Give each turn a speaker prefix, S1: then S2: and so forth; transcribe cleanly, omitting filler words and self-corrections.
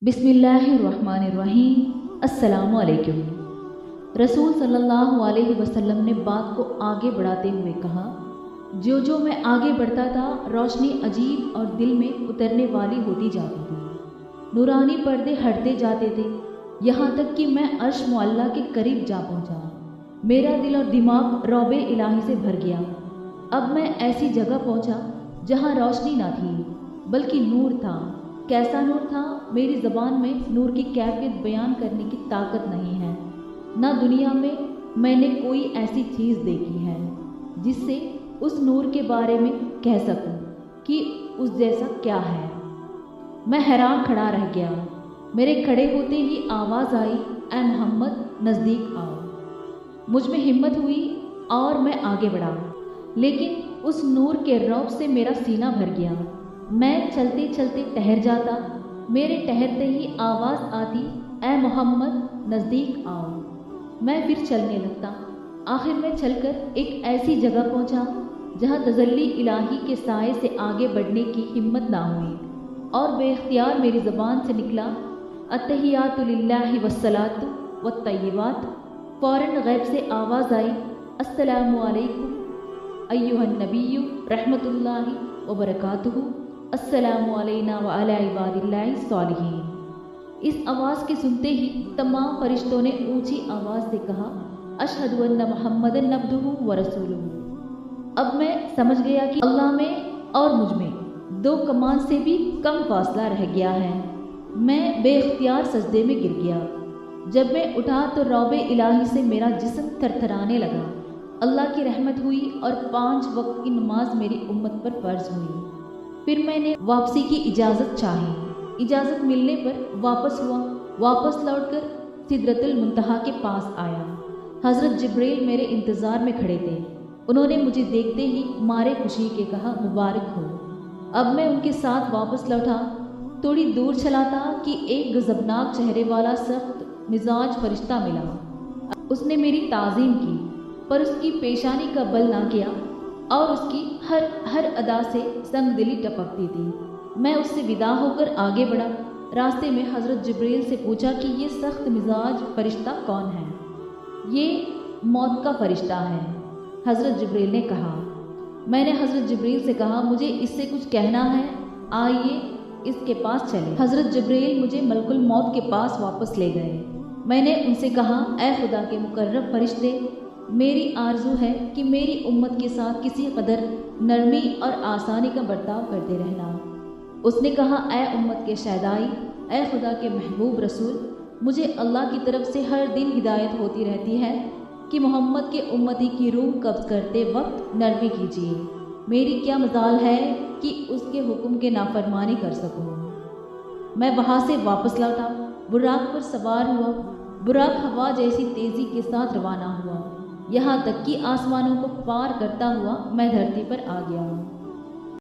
S1: बिस्मिल्लाहिर्रहमानिर्रहीम। अस्सलामु अलैकुम। रसूल सल्लल्लाहु अलैहि वसल्लम ने बात को आगे बढ़ाते हुए कहा, जो मैं आगे बढ़ता था रोशनी अजीब और दिल में उतरने वाली होती जाती थी। नूरानी पर्दे हटते जाते थे, यहाँ तक कि मैं अर्श मुअल्ला के करीब जा पहुँचा। मेरा दिल और दिमाग रौबे इलाही से भर गया। अब मैं ऐसी जगह पहुँचा जहाँ रोशनी ना थी बल्कि नूर था। कैसा नूर था, मेरी ज़बान में नूर की कैफियत बयान करने की ताकत नहीं है। ना दुनिया में मैंने कोई ऐसी चीज़ देखी है जिससे उस नूर के बारे में कह सकूं कि उस जैसा क्या है। मैं हैरान खड़ा रह गया। मेरे खड़े होते ही आवाज़ आई, ऐ मोहम्मद नज़दीक आओ। मुझ में हिम्मत हुई और मैं आगे बढ़ा, लेकिन उस नूर के रौब से मेरा सीना भर गया। मैं चलते चलते ठहर जाता। मेरे ठहरते ही आवाज़ आती, ऐ मोहम्मद नज़दीक आओ। मैं फिर चलने लगता। आखिर में चलकर एक ऐसी जगह पहुंचा जहां तजल्ली इलाही के साए से आगे बढ़ने की हिम्मत ना हुई और बेख्तियार मेरी ज़बान से निकला, अत्तहियातु लिल्लाहि वस्सलातु वत्तय्यिबात। फ़ौरन गैब से आवाज़ आई, अस्सलामु अलैकुम अय्युहन नबिय्यु रहमतुल्लाहि व बरकातुहू, अस्सलामु अलैना व अला इबादिल्लाहि सालिहीन। इस आवाज़ के सुनते ही तमाम फरिश्तों ने ऊंची आवाज़ से कहा, अशहदु अन्ना मुहम्मदन अब्दुहु व रसूलुहु। अब मैं समझ गया कि अल्लाह में और मुझ में 2 कमान से भी कम फासला रह गया है। मैं बेख्तियार सजदे में गिर गया। जब मैं उठा तो रौबे इलाही से मेरा जिस्म थरथराने लगा। अल्लाह की रहमत हुई और 5 वक्त की नमाज मेरी उम्मत पर फ़र्ज हुई। फिर मैंने वापसी की इजाज़त चाही। इजाज़त मिलने पर वापस हुआ। वापस लौटकर सिदरतुल मुंतहा के पास आया। हज़रत जिब्रील मेरे इंतज़ार में खड़े थे। उन्होंने मुझे देखते ही मारे खुशी के कहा, मुबारक हो। अब मैं उनके साथ वापस लौटा। थोड़ी दूर चला था कि एक गज़बनाक चेहरे वाला सख्त मिजाज फरिश्ता मिला। उसने मेरी ताज़ीम की, पर उसकी पेशानी का बल ना किया और उसकी हर अदा से संगदिली टपकती थी। मैं उससे विदा होकर आगे बढ़ा। रास्ते में हज़रत जिब्रील से पूछा कि ये सख्त मिजाज फरिश्ता कौन है। ये मौत का फरिश्ता है, हज़रत जिब्रील ने कहा। मैंने हज़रत जिब्रील से कहा, मुझे इससे कुछ कहना है, आइए इसके पास चले। हज़रत जिब्रील मुझे मलकुल मौत के पास वापस ले गए। मैंने उनसे कहा, ए खुदा के मुकर्रब फरिश्ते, मेरी आरज़ू है कि मेरी उम्मत के साथ किसी कदर नरमी और आसानी का बर्ताव करते रहना। उसने कहा, ए उम्मत के शहदाई, ए खुदा के महबूब रसूल, मुझे अल्लाह की तरफ से हर दिन हिदायत होती रहती है कि मोहम्मद के उम्मती की रूह कब्ज़ करते वक्त नरमी कीजिए। मेरी क्या मजाल है कि उसके हुक्म के नाफरमानी कर सकूँ। मैं वहाँ से वापस लौटा, बुराक पर सवार हुआ। बुराक हवा जैसी तेज़ी के साथ रवाना हुआ, यहाँ तक कि आसमानों को पार करता हुआ मैं धरती पर आ गया हूँ।